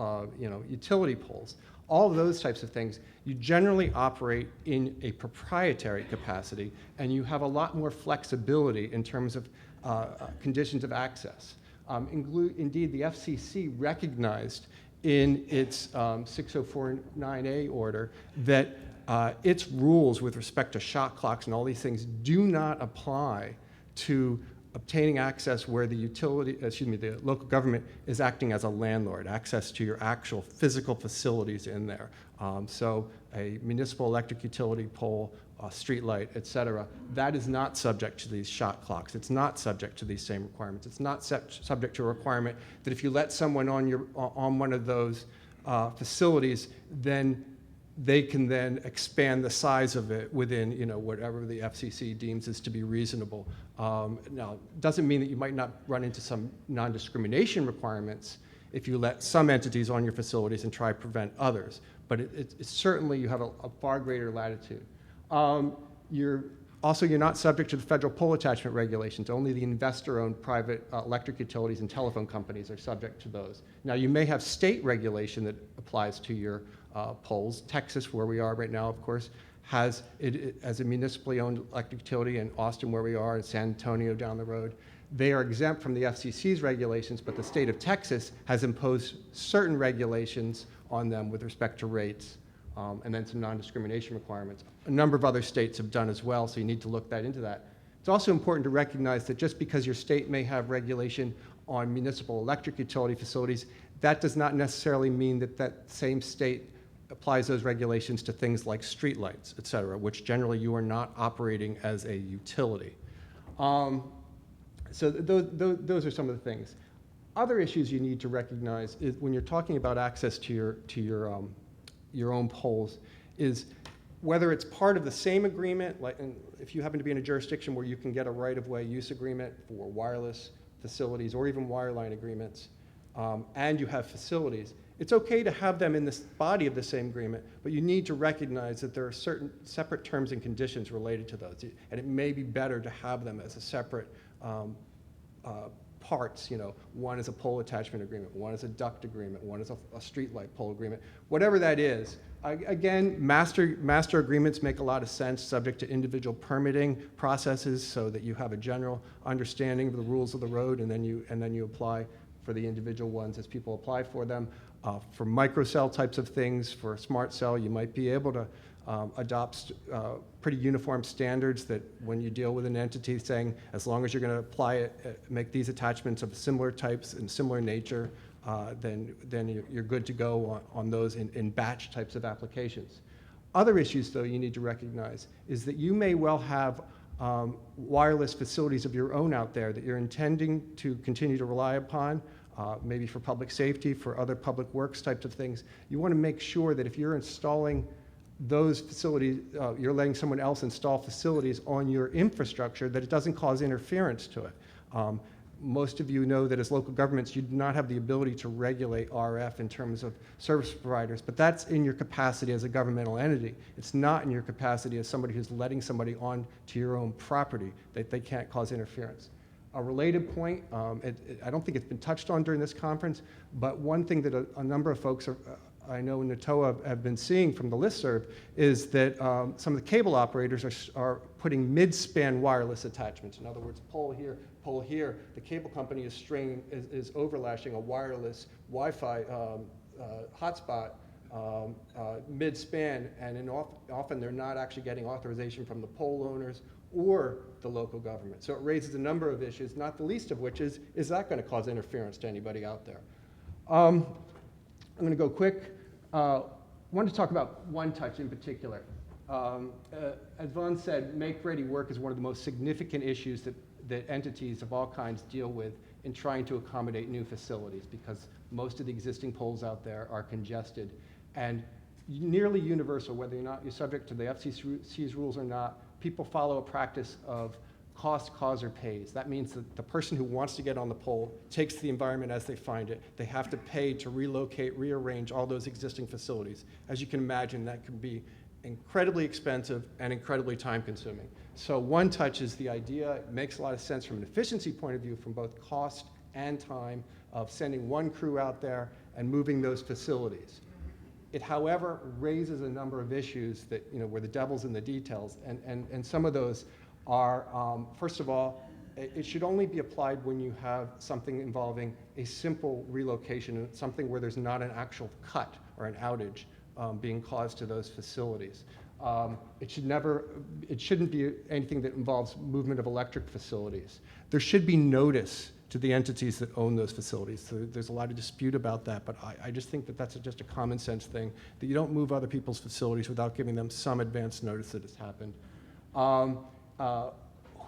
you know, utility poles. All of those types of things, you generally operate in a proprietary capacity, and you have a lot more flexibility in terms of conditions of access. Indeed, the FCC recognized in its 6049A order that its rules with respect to shot clocks and all these things do not apply to obtaining access where the the local government is acting as a landlord, access to your actual physical facilities in there. So a municipal electric utility pole, a street light, et cetera, that is not subject to these shot clocks. It's not subject to these same requirements. It's not subject to a requirement that if you let someone on one of those facilities, then they can then expand the size of it within, you know, whatever the FCC deems is to be reasonable. Now, it doesn't mean that you might not run into some non-discrimination requirements if you let some entities on your facilities and try to prevent others. But it's certainly, you have a far greater latitude. You're not subject to the federal pole attachment regulations. Only the investor-owned private electric utilities and telephone companies are subject to those. Now, you may have state regulation that applies to your poles. Texas, where we are right now, of course, has it as a municipally owned electric utility, and Austin, where we are, and San Antonio down the road. They are exempt from the FCC's regulations, but the state of Texas has imposed certain regulations on them with respect to rates, and then some non-discrimination requirements. A number of other states have done as well, so you need to look into that. It's also important to recognize that just because your state may have regulation on municipal electric utility facilities, that does not necessarily mean that that same state applies those regulations to things like streetlights, et cetera, which generally you are not operating as a utility. So those are some of the things. Other issues you need to recognize is when you're talking about access to your own poles is whether it's part of the same agreement, like if you happen to be in a jurisdiction where you can get a right-of-way use agreement for wireless facilities or even wireline agreements, and you have facilities, it's okay to have them in this body of the same agreement, but you need to recognize that there are certain separate terms and conditions related to those, and it may be better to have them as a separate parts. One is a pole attachment agreement, one is a duct agreement, one is a street light pole agreement, whatever that is. Again, master agreements make a lot of sense, subject to individual permitting processes, so that you have a general understanding of the rules of the road, and then you apply for the individual ones as people apply for them. For microcell types of things, for a smart cell, you might be able to adopt pretty uniform standards that when you deal with an entity saying, as long as you're going to apply it, make these attachments of similar types and similar nature, then you're good to go on those in batch types of applications. Other issues, though, you need to recognize is that you may well have wireless facilities of your own out there that you're intending to continue to rely upon, maybe for public safety, for other public works types of things. You want to make sure that if you're installing those facilities, you're letting someone else install facilities on your infrastructure, that it doesn't cause interference to it. Most of you know that as local governments, you do not have the ability to regulate RF in terms of service providers, but that's in your capacity as a governmental entity. It's not in your capacity as somebody who's letting somebody on to your own property, that they can't cause interference. A related point, I don't think it's been touched on during this conference, but one thing that a number of folks I know in NATOA have been seeing from the listserv is that some of the cable operators are putting mid-span wireless attachments. In other words, pole here, pole here. The cable company is overlashing a wireless Wi-Fi hotspot mid-span, and often they're not actually getting authorization from the pole owners or the local government. So it raises a number of issues, not the least of which is that going to cause interference to anybody out there? I'm going to go quick. I wanted to talk about One Touch in particular. As Vaughn said, make-ready work is one of the most significant issues that entities of all kinds deal with in trying to accommodate new facilities, because most of the existing poles out there are congested. And nearly universal, whether or not you're subject to the FCC's rules or not, people follow a practice of cost, cause, or pays. That means that the person who wants to get on the pole takes the environment as they find it. They have to pay to relocate, rearrange all those existing facilities. As you can imagine, that can be incredibly expensive and incredibly time-consuming. So One Touch is the idea. It makes a lot of sense from an efficiency point of view, from both cost and time, of sending one crew out there and moving those facilities. It, however, raises a number of issues that, where the devil's in the details, and some of those are, first of all, it should only be applied when you have something involving a simple relocation, something where there's not an actual cut or an outage being caused to those facilities. It shouldn't be anything that involves movement of electric facilities. There should be notice to the entities that own those facilities. So there's a lot of dispute about that, but I just think that that's just a common sense thing, that you don't move other people's facilities without giving them some advance notice that it's happened.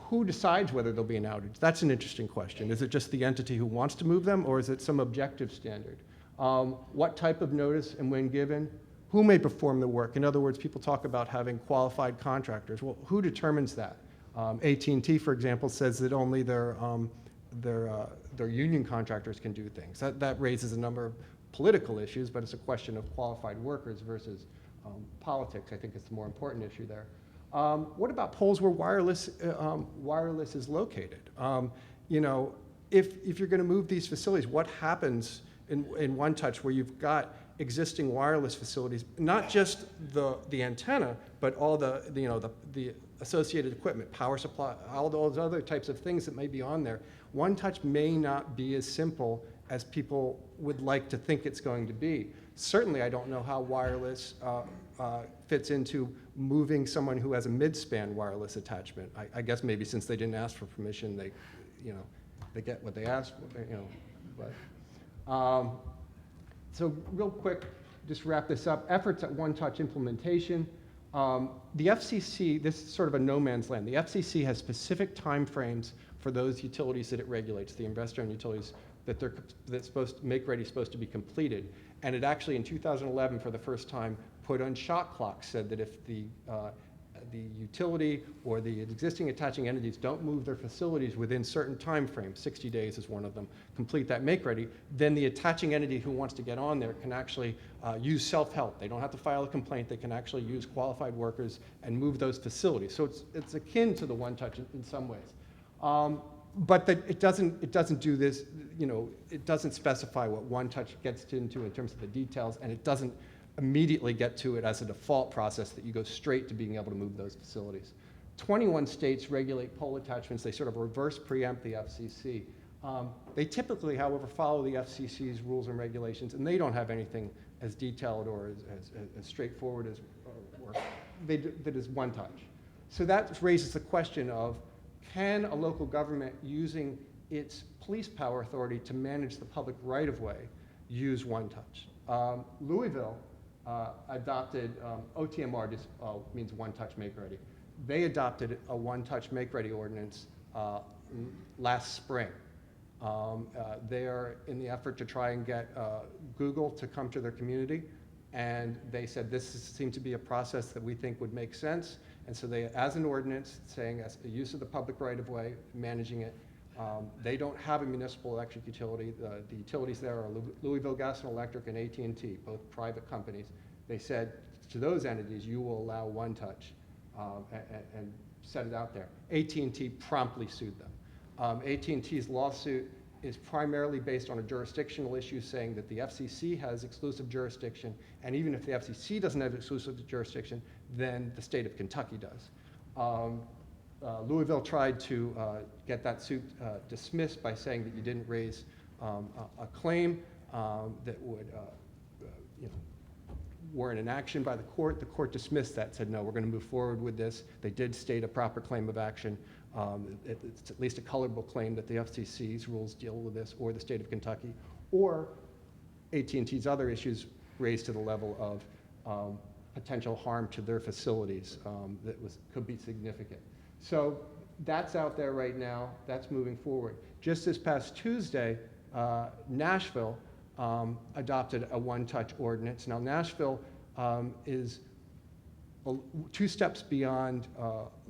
Who decides whether there'll be an outage? That's an interesting question. Is it just the entity who wants to move them, or is it some objective standard? What type of notice and when given? Who may perform the work? In other words, people talk about having qualified contractors. Well, who determines that? AT&T, for example, says that only their their union contractors can do things. That raises a number of political issues, but it's a question of qualified workers versus politics. I think it's the more important issue there. What about poles where wireless is located? You know, if you're going to move these facilities, what happens in One Touch where you've got existing wireless facilities, not just the antenna, but all the associated equipment, power supply, all those other types of things that may be on there. One Touch may not be as simple as people would like to think it's going to be. Certainly, I don't know how wireless fits into moving someone who has a mid-span wireless attachment. I guess maybe since they didn't ask for permission, they get what they asked for, but. So real quick, just wrap this up. Efforts at One Touch implementation. The FCC, this is sort of a no man's land. The FCC has specific timeframes for those utilities that it regulates, the investor-owned utilities that's supposed to make ready, supposed to be completed. And it actually in 2011, for the first time, put on shot clocks, said that if the utility or the existing attaching entities don't move their facilities within certain time frames, 60 days is one of them, complete that make ready, then the attaching entity who wants to get on there can actually use self-help. They don't have to file a complaint. They can actually use qualified workers and move those facilities. So it's akin to the One Touch in some ways. But it doesn't do this, it doesn't specify what One Touch gets into in terms of the details, and it doesn't immediately get to it as a default process that you go straight to being able to move those facilities. 21 states regulate pole attachments. They sort of reverse preempt the FCC. They typically, however, follow the FCC's rules and regulations, and they don't have anything as detailed or as straightforward as that is One Touch. So that raises the question of, can a local government using its police power authority to manage the public right-of-way use One Touch? Louisville adopted, OTMR just means One Touch Make Ready. They adopted a One Touch Make Ready ordinance last spring. They are in the effort to try and get Google to come to their community, and they said this seemed to be a process that we think would make sense, and so they, as an ordinance saying as the use of the public right-of-way, managing it, they don't have a municipal electric utility. The utilities there are Louisville Gas and Electric and AT&T, both private companies. They said to those entities, you will allow One Touch and set it out there. AT&T promptly sued them. AT&T's lawsuit is primarily based on a jurisdictional issue saying that the FCC has exclusive jurisdiction, and even if the FCC doesn't have exclusive jurisdiction, then the state of Kentucky does. Louisville tried to get that suit dismissed by saying that you didn't raise a claim that would warrant an action by the court. The court dismissed that, said, no, we're going to move forward with this. They did state a proper claim of action. It's at least a colorable claim that the FCC's rules deal with this, or the state of Kentucky, or AT&T's other issues raised to the level of potential harm to their facilities that could be significant. So that's out there right now. That's moving forward. Just this past Tuesday, Nashville adopted a One Touch ordinance. Now, Nashville is two steps beyond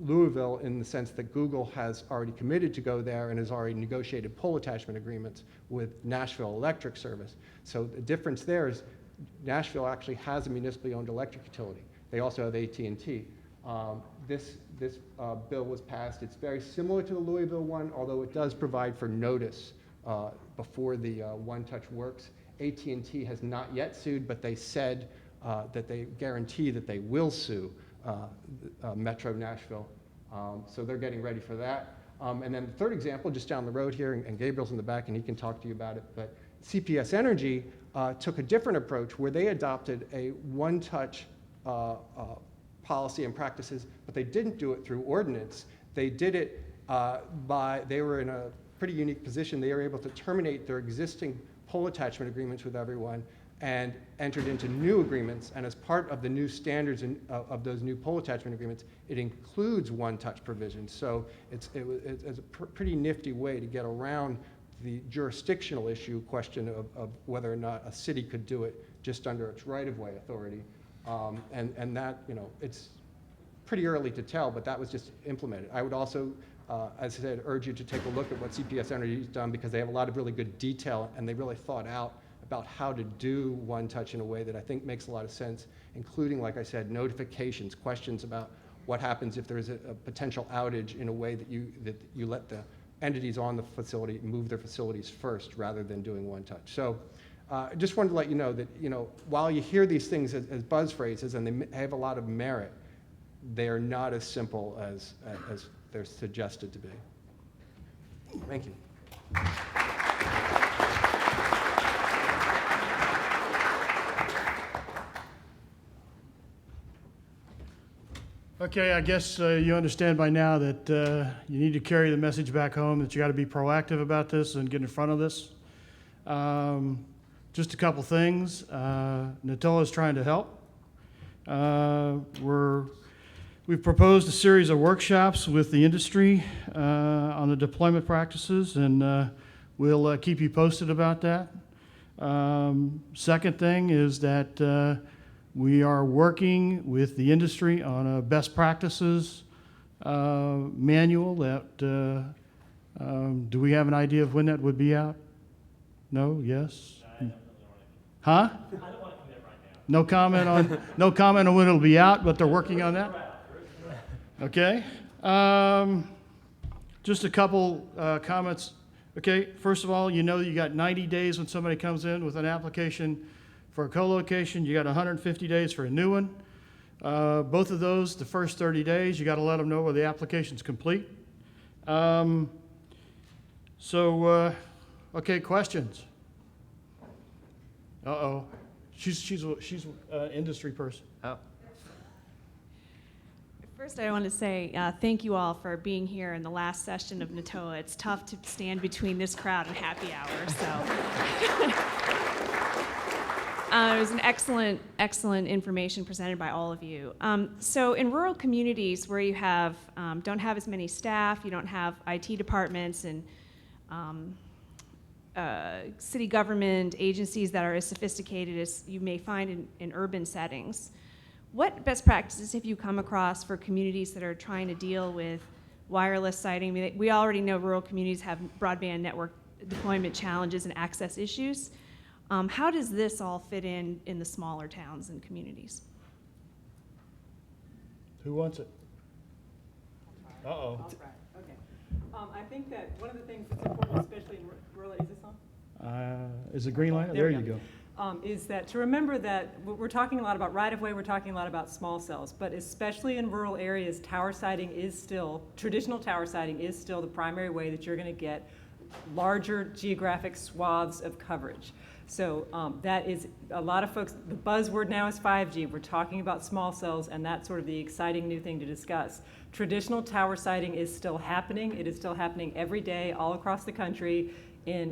Louisville in the sense that Google has already committed to go there and has already negotiated pole attachment agreements with Nashville Electric Service. So the difference there is Nashville actually has a municipally owned electric utility. They also have AT&T. This bill was passed. It's very similar to the Louisville one, although it does provide for notice before the One Touch works. AT&T has not yet sued, but they said that they guarantee that they will sue Metro Nashville. So they're getting ready for that. And then the third example, just down the road here, and Gabriel's in the back and he can talk to you about it, but CPS Energy took a different approach where they adopted a One Touch policy and practices, but they didn't do it through ordinance. They did it they were in a pretty unique position. They were able to terminate their existing pole attachment agreements with everyone and entered into new agreements. And as part of the new standards of those new pole attachment agreements, it includes One Touch provisions. So it's a pretty nifty way to get around the jurisdictional issue question of whether or not a city could do it just under its right-of-way authority. And that, it's pretty early to tell, but that was just implemented. I would also as I said, urge you to take a look at what CPS Energy's done, because they have a lot of really good detail, and they really thought out about how to do One Touch in a way that I think makes a lot of sense, including, like I said, notifications, questions about what happens if there is a potential outage, in a way that you let the entities on the facility move their facilities first rather than doing One Touch. So just wanted to let you know that, while you hear these things as buzz phrases and they have a lot of merit, they are not as simple as they're suggested to be. Thank you. Okay, I guess you understand by now that you need to carry the message back home, that you got to be proactive about this and get in front of this. Just a couple things. NATOA is trying to help. We've proposed a series of workshops with the industry on the deployment practices, and we'll keep you posted about that. Second thing is that we are working with the industry on a best practices manual that, do we have an idea of when that would be out? No? Yes? Huh? No comment on when it'll be out, but they're working on that? Okay. Just a couple comments. Okay, first of all, you got 90 days when somebody comes in with an application for a co-location. You got 150 days for a new one. Both of those, the first 30 days, you got to let them know whether the application's complete. Okay, questions? Uh-oh. She's an industry person. Oh. First, I want to say thank you all for being here in the last session of NATOA. It's tough to stand between this crowd and happy hour, so. It was an excellent information presented by all of you. So in rural communities where you have don't have as many staff, you don't have IT departments and city government agencies that are as sophisticated as you may find in urban settings, what best practices have you come across for communities that are trying to deal with wireless siting? I mean, we already know rural communities have broadband network deployment challenges and access issues. How does this all fit in the smaller towns and communities? Who wants it? Uh-oh. All right, okay. I think that one of the things that's important, especially in rural, is this on? Is it green light? There you go. Is that to remember that we're talking a lot about right-of-way, we're talking a lot about small cells, but especially in rural areas, traditional tower siting is still the primary way that you're going to get larger geographic swaths of coverage. So that is, a lot of folks, the buzzword now is 5G. We're talking about small cells, and that's sort of the exciting new thing to discuss. Traditional tower siting is still happening. It is still happening every day all across the country,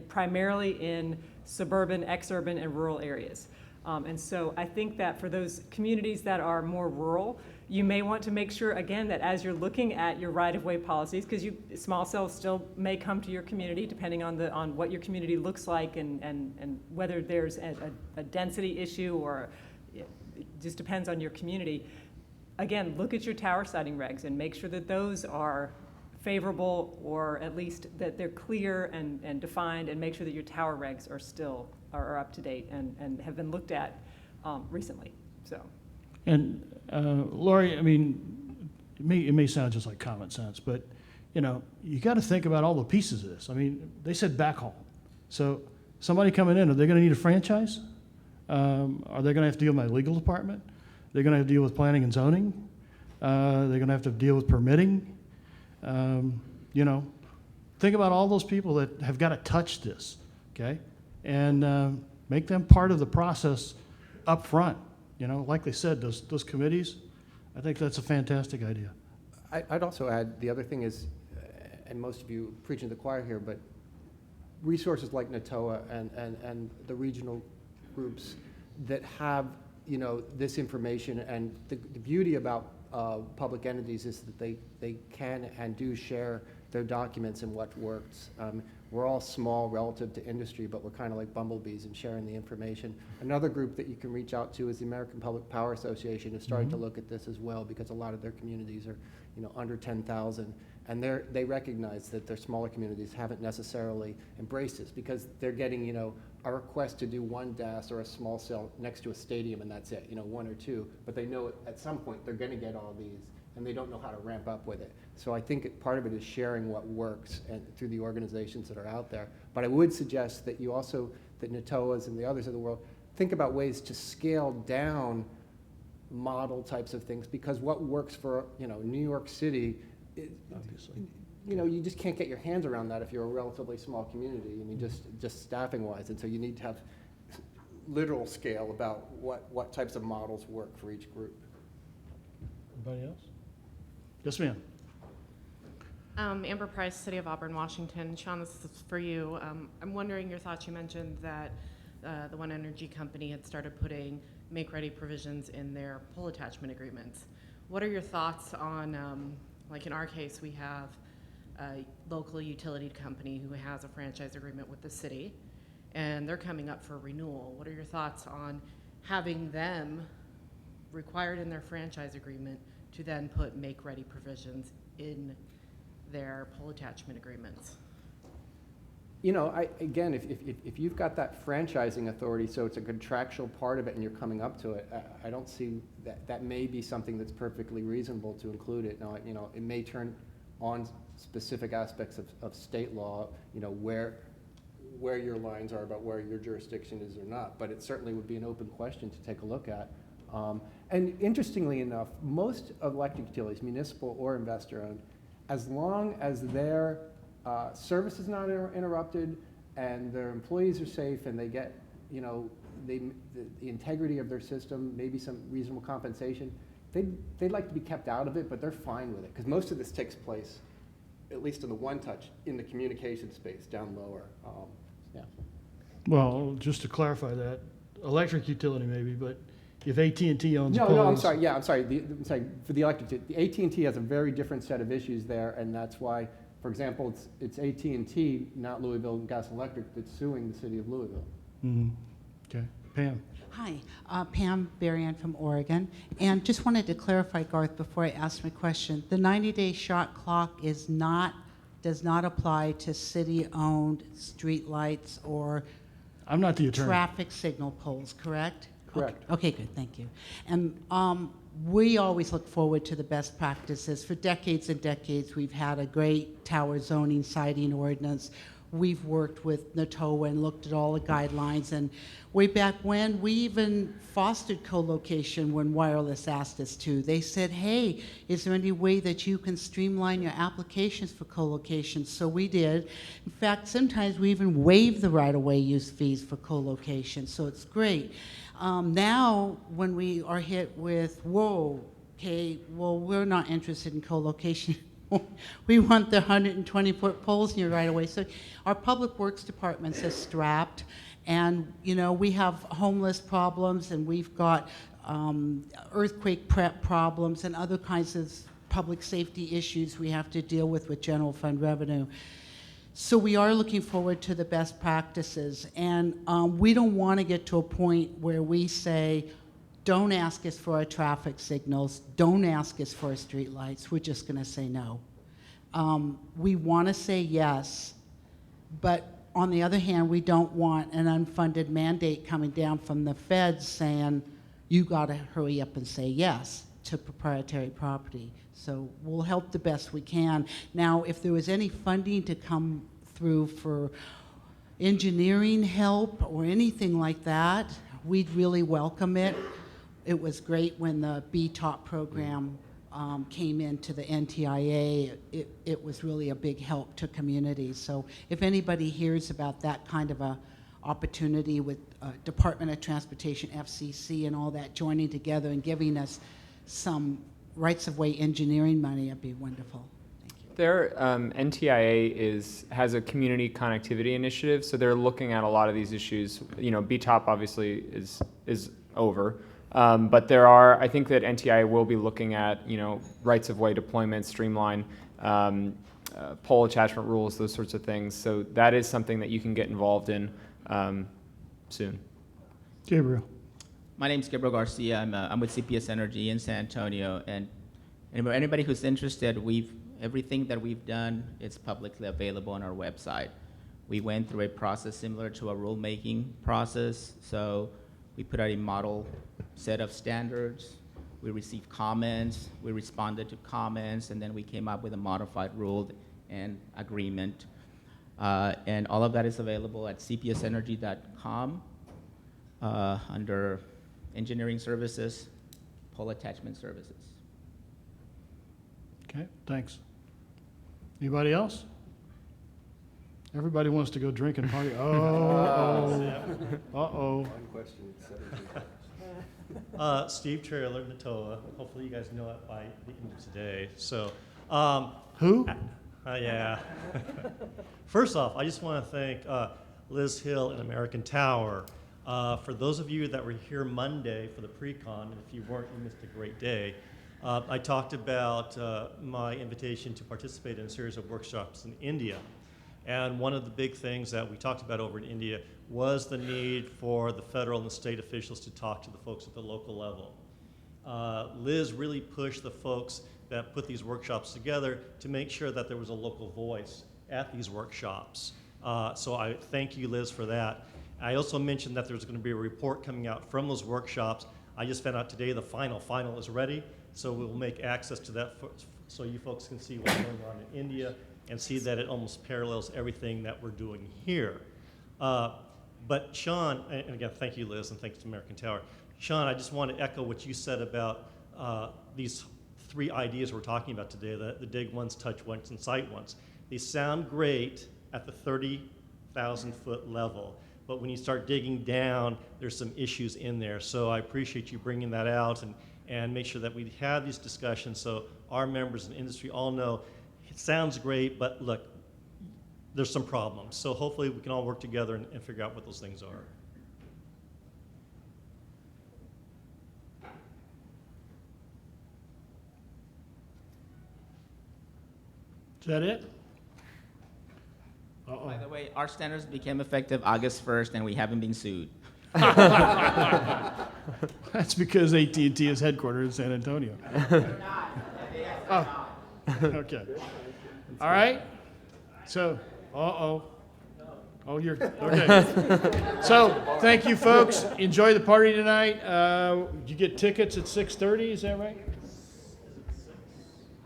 primarily in suburban, exurban, and rural areas. And so I think that for those communities that are more rural, you may want to make sure, again, that as you're looking at your right-of-way policies, because small cells still may come to your community depending on what your community looks like and whether there's a density issue, or it just depends on your community. Again, look at your tower siting regs and make sure that those are favorable, or at least that they're clear and defined, and make sure that your tower regs are up to date and have been looked at recently. So. And Lori, I mean, it may sound just like common sense, but you got to think about all the pieces of this. I mean, they said backhaul. So somebody coming in, are they going to need a franchise? Are they going to have to deal with my legal department? They're going to have to deal with planning and zoning. They're going to have to deal with permitting. Think about all those people that have got to touch this, okay? And make them part of the process up front. Like they said, those committees, I think that's a fantastic idea. I'd also add, the other thing is, and most of you preaching to the choir here, but resources like NATOA and the regional groups that have, this information, and the beauty about public entities is that they can and do share their documents and what works. We're all small relative to industry, but we're kind of like bumblebees in sharing the information. Another group that you can reach out to is the American Public Power Association, is starting to look at this as well, because a lot of their communities are, under 10,000, And they recognize that their smaller communities haven't necessarily embraced this because they're getting, you know, a request to do one DAS or a small cell next to a stadium and that's it, you know, one or two. But they know at some point they're going to get all these and they don't know how to ramp up with it. So I think part of it is sharing what works and through the organizations that are out there. But I would suggest that you also, that NATOAs and the others of the world, think about ways to scale down model types of things because what works for, you know, New York City, Obviously. you know, you just can't get your hands around that if you're a relatively small community. I mean, just staffing wise. And so you need to have literal scale about what types of models work for each group. Anybody else? Yes, ma'am. Amber Price, City of Auburn, Washington. Sean, this is for you. I'm wondering your thoughts. You mentioned that the one energy company had started putting make-ready provisions in their pole attachment agreements. What are your thoughts on, like in our case, we have a local utility company who has a franchise agreement with the city, and they're coming up for renewal. What are your thoughts on having them required in their franchise agreement to then put make-ready provisions in their pole attachment agreements? You know, again, if you've got that franchising authority, so it's a contractual part of it and you're coming up to it, I don't see that may be something that's perfectly reasonable to include it. Now, you know, it may turn on specific aspects of state law, you know, where your lines are about where your jurisdiction is or not, but it certainly would be an open question to take a look at. And interestingly enough, most electric utilities, municipal or investor-owned, as long as their service is not interrupted and their employees are safe and they get, you know, the integrity of their system, maybe some reasonable compensation, they'd like to be kept out of it, but they're fine with it because most of this takes place, at least in the one touch, in the communication space down lower. Yeah. Well, just to clarify that, electric utility maybe, but if AT&T owns No, poles. I'm sorry. Yeah, I'm sorry. I'm sorry. For the electric, the AT&T has a very different set of issues there, and that's why, for example, it's AT&T, not Louisville Gas and Electric, that's suing the city of Louisville. Mhm. Okay, Pam. Hi, Pam Berrien from Oregon. And just wanted to clarify, Garth, before I ask my question. The 90-day shot clock does not apply to city-owned streetlights or I'm not the attorney. traffic signal poles, correct? Correct. Okay, good, thank you. And we always look forward to the best practices. For decades and decades, we've had a great tower zoning siting ordinance. We've worked with NATOA and looked at all the guidelines. And way back when, we even fostered co-location when wireless asked us to. They said, hey, is there any way that you can streamline your applications for co-location? So we did. In fact, sometimes we even waive the right-of-way use fees for co-location, so it's great. Now, when we are hit with, whoa, okay, well, we're not interested in co-location. We want the 120-foot poles in your right-of-way. So our Public Works Department says strapped, and, you know, we have homeless problems, and we've got earthquake prep problems and other kinds of public safety issues we have to deal with general fund revenue. So we are looking forward to the best practices, and we don't want to get to a point where we say, don't ask us for our traffic signals, don't ask us for our street lights, we're just going to say no. We want to say yes, but on the other hand, we don't want an unfunded mandate coming down from the feds saying, you got to hurry up and say yes to proprietary property. So we'll help the best we can. Now, if there was any funding to come through for engineering help or anything like that, we'd really welcome it. It was great when the BTOP program came into the NTIA. It was really a big help to communities. So if anybody hears about that kind of a opportunity with Department of Transportation, FCC, and all that joining together and giving us some rights-of-way engineering money, it'd be wonderful. Thank you. Their NTIA has a community connectivity initiative, so they're looking at a lot of these issues. You know, BTOP obviously is over, but I think that NTIA will be looking at, you know, rights-of-way deployment, streamline, pole attachment rules, those sorts of things. So that is something that you can get involved in soon. Gabriel. My name is Gabriel Garcia. I'm with CPS Energy in San Antonio, and anybody who's interested, we've everything that we've done is publicly available on our website. We went through a process similar to a rulemaking process. So we put out a model set of standards. We received comments. We responded to comments, and then we came up with a modified rule and agreement. And all of that is available at cpsenergy.com under engineering services, pole attachment services. Okay, thanks. Anybody else? Everybody wants to go drink and party. Uh-oh. Steve Trailer, Natoa. Hopefully you guys know it by the end of today. So, Who? yeah. First off, I just want to thank Liz Hill and American Tower. For those of you that were here Monday for the pre-con, and if you weren't, you missed a great day. I talked about my invitation to participate in a series of workshops in India. And one of the big things that we talked about over in India was the need for the federal and the state officials to talk to the folks at the local level. Liz really pushed the folks that put these workshops together to make sure that there was a local voice at these workshops. So I thank you, Liz, for that. I also mentioned that there's going to be a report coming out from those workshops. I just found out today the final is ready, so we'll make access to that so you folks can see what's going on in India and see that it almost parallels everything that we're doing here. But Sean, and again, thank you, Liz, and thanks to American Tower. Sean, I just want to echo what you said about these 3 ideas we're talking about today, the dig once, touch once, and sight once. They sound great at the 30,000 foot level, but when you start digging down, there's some issues in there. So I appreciate you bringing that out and make sure that we have these discussions so our members and industry all know it sounds great, but look, there's some problems. So hopefully we can all work together and figure out what those things are. Is that it? Uh-oh. By the way, our standards became effective August 1st, and we haven't been sued. That's because AT&T is headquartered in San Antonio. Oh, okay. All right. So, oh, you're okay. So, thank you, folks. Enjoy the party tonight. You get tickets at 6:30. Is that right?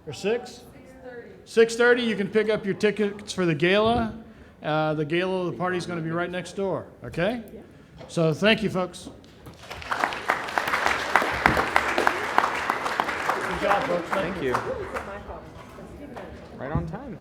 Or 6? 6:30. You can pick up your tickets for the gala. The gala of the party is going to be right next door. Okay. So, thank you, folks. Good job, folks. Thank you. Right on time.